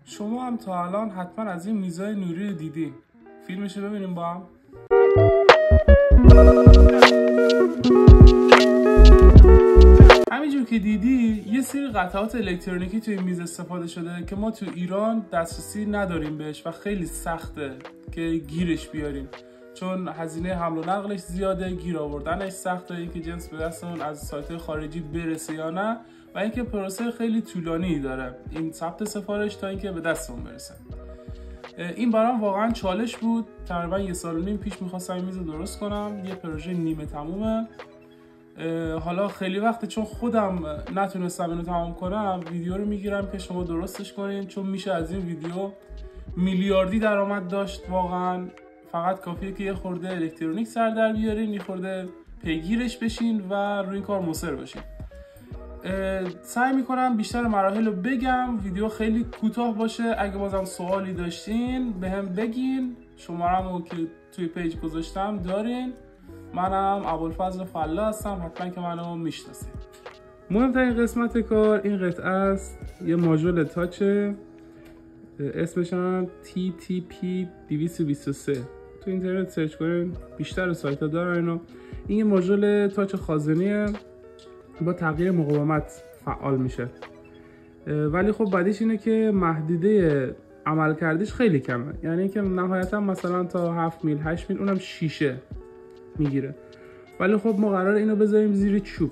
شما هم تا الان حتما از این میزای نوری رو دیدین. فیلمشو ببینیم با هم. همینجور که دیدی یه سری قطعات الکترونیکی توی میز استفاده شده که ما تو ایران دسترسی نداریم بهش و خیلی سخته که گیرش بیاریم، چون هزینه حمل و نقلش زیاده، گیر آوردنش سخته، اینکه جنس به دستمون از سایت خارجی برسه یا نه، و اینکه پروسه خیلی طولانی داره این ثبت سفارش تا اینکه به دستمون برسه. این برام واقعا چالش بود. تقریبا 1.5 سال پیش می‌خواستم این میز رو درست کنم. یه پروژه نیمه تمومه. حالا خیلی وقته چون خودم نتونستم اینو تمام کنم، ویدیو رو میگیرم که شما درستش کنین، چون میشه از این ویدیو میلیاردی درآمد داشت. واقعا فقط کافیه که یه خورده الکترونیک سر در بیارین، یه خورده پیگیرش بشین و روی این کار مصر باشین. سعی میکنم بیشتر مراحل رو بگم، ویدیو خیلی کوتاه باشه. اگه بازم سوالی داشتین بهم بگین. شماره‌مو که توی پیج گذاشتم دارین. منم ابوالفضل فلا هستم، حتما که منو میشناسید. مهمترین قسمت کار این قطعه است. یه ماژول تاچ، اسمش هم TTP 223. تو اینترنت سرچ کنین، بیشتر سایت ها دارن اینو. این یه ماژول تاچ خازنیه، با تغییر مقاومت فعال میشه، ولی خب بعدش اینه که محدوده عمل کردش خیلی کمه، یعنی که نهایتا مثلا تا 7 میل 8 میل اونم شیشه میگیره. ولی خب ما قراره اینو بذاریم زیر چوب.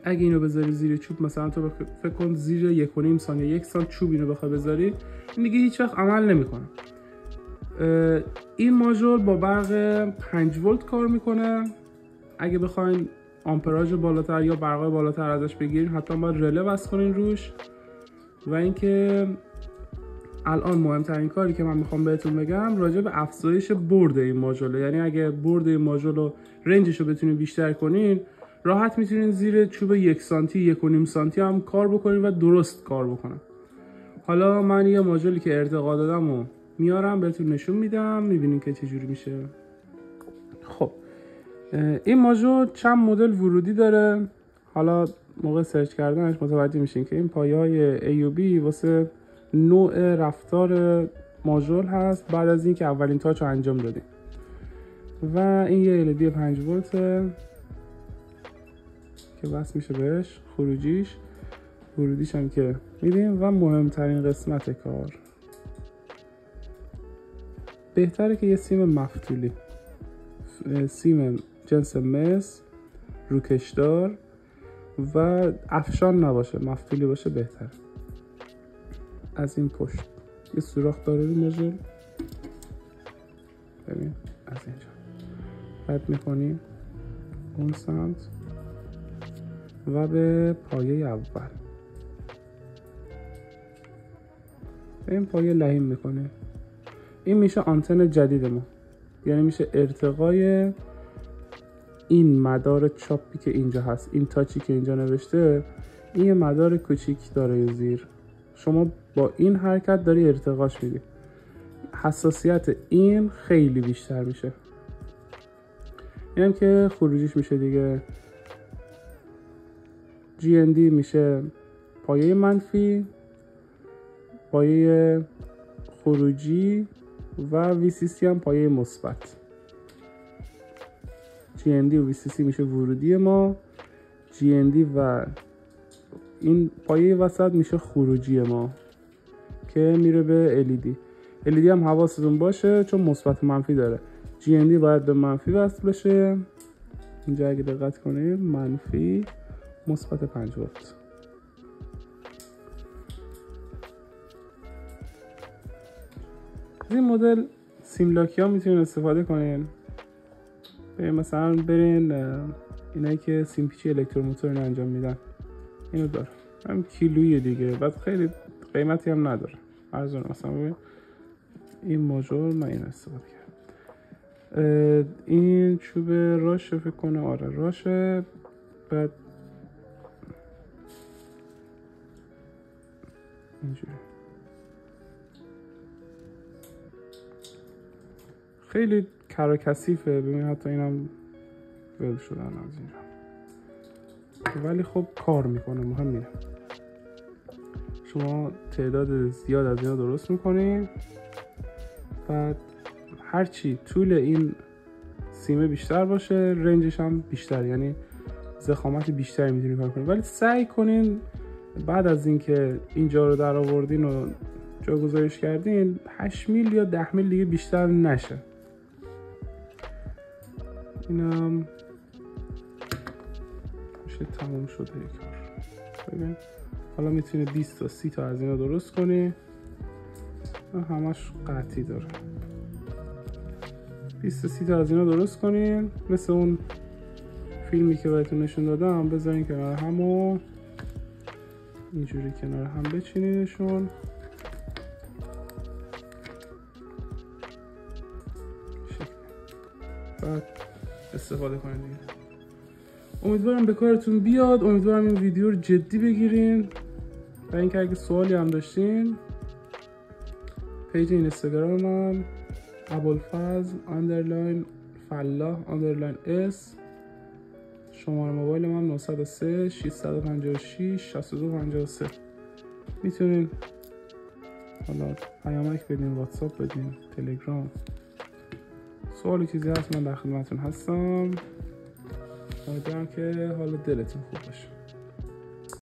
اگه اینو بذاری زیر چوب، مثلا تو فکر کن زیر 1.5 ثانیه 1 سانت چوب اینو بخوای بذاری، این دیگه هیچ وقت عمل نمیکنه. این ماژول با برق 5 ولت کار میکنه. اگه بخواین آمپراژ بالاتر یا برقای بالاتر ازش بگیرین، حتما باید رله وصل کنین روش. و اینکه الان مهمترین کاری که من میخوام بهتون بگم راجع به افزایش برد این ماژوله. یعنی اگه برد این ماژول رو رنجش رو بتونین بیشتر کنین، راحت میتونین زیر چوب 1 سانتی 1.5 سانتی هم کار بکنین و درست کار بکنن. حالا من یه ماژولی که ارتقا دادم و میارم بهتون نشون میدم، میبینین که چجوری میشه. خب این ماژول چند مدل ورودی داره. حالا موقع سرچ کردنش متوجه میشین که این پایه‌های A و B واسه نوع رفتار ماژول هست بعد از اینکه اولین تاچ رو انجام دادیم. و این یه LED 5 ولته که وصل میشه بهش، خروجیش، ورودیش هم که میدیم. و مهمترین قسمت کار، بهتره که یه سیم مفتولی، سیم جنس مس، روکشدار و افشان نباشه، مفتولی باشه بهتره. از این پشت یه سوراخ داره این ماژول، ببین از اینجا رد میکنیم اون سمت و به پایه اول این پایه لحیم میکنه. این میشه آنتن جدید ما، یعنی میشه ارتقای این مدار چاپی که اینجا هست، این تاچی که اینجا نوشته، این یه مدار کوچیک داره زیر. شما با این حرکت داری ارتقاش میدی، حساسیت این خیلی بیشتر میشه. اینم که خروجیش میشه دیگه. GND میشه پایه منفی، پایه خروجی، و VCC هم پایه مثبت. GND و VCC میشه ورودی ما، GND و این پایه وسط میشه خروجی ما که میره به LED هم حواستون باشه چون مثبت و منفی داره. GND باید به منفی وصل بشه. اینجا اگه دقت کنید منفی مثبت 5 ولت. این مدل سیملاکی ها میتونین استفاده کنین. مثلا برین اینایی که سیمپیچی الکتروموتور رو انجام میدن، اینو داره، هم کیلویه دیگه، بعد خیلی قیمتی هم نداره، ارزونه. مثلا ببین این ماژول من این استفاده کردم. این چوب راشه فکر کنه، آره راشه. بعد اینجوری خیلی کر و کثیفه. ببین حتی اینم ول شدن از اینجا، ولی خب کار میکنه، مهم اینه. شما تعداد زیاد از اینا درست میکنین و هرچی طول این سیمه بیشتر باشه رنجش هم بیشتر، یعنی ضخامت بیشتری میتونید کار کنید. ولی سعی کنین بعد از اینکه اینجا رو در آوردین و جا گذارش کردین 8 میل یا 10 میل دیگه بیشتر نشه. اینم میشه تموم شده یک کار. ببین حالا میتونید 20 تا 30 تا از اینا درست کنی. همش قطعی داره. 20 تا 30 تا از اینا درست کنین مثل اون فیلمی که بهتون نشون دادم. بذارین کنار هم و اینجوری کنار هم بچینینشون. بعد استفاده کنید دیگه. امیدوارم به کارتون بیاد. امیدوارم این ویدیو رو جدی بگیرین و اینکه اگه سوالی هم داشتین پیج اینستاگرام من ابوالفضل_فلاح_s، شماره موبایل من 903 656 6253. میتونین حالا پیامک بدین، واتساپ بدین، تلگرام، سوالی چیزی هست من در خدمتتون هستم. امیدوارم که حال دلتون خوب باشه.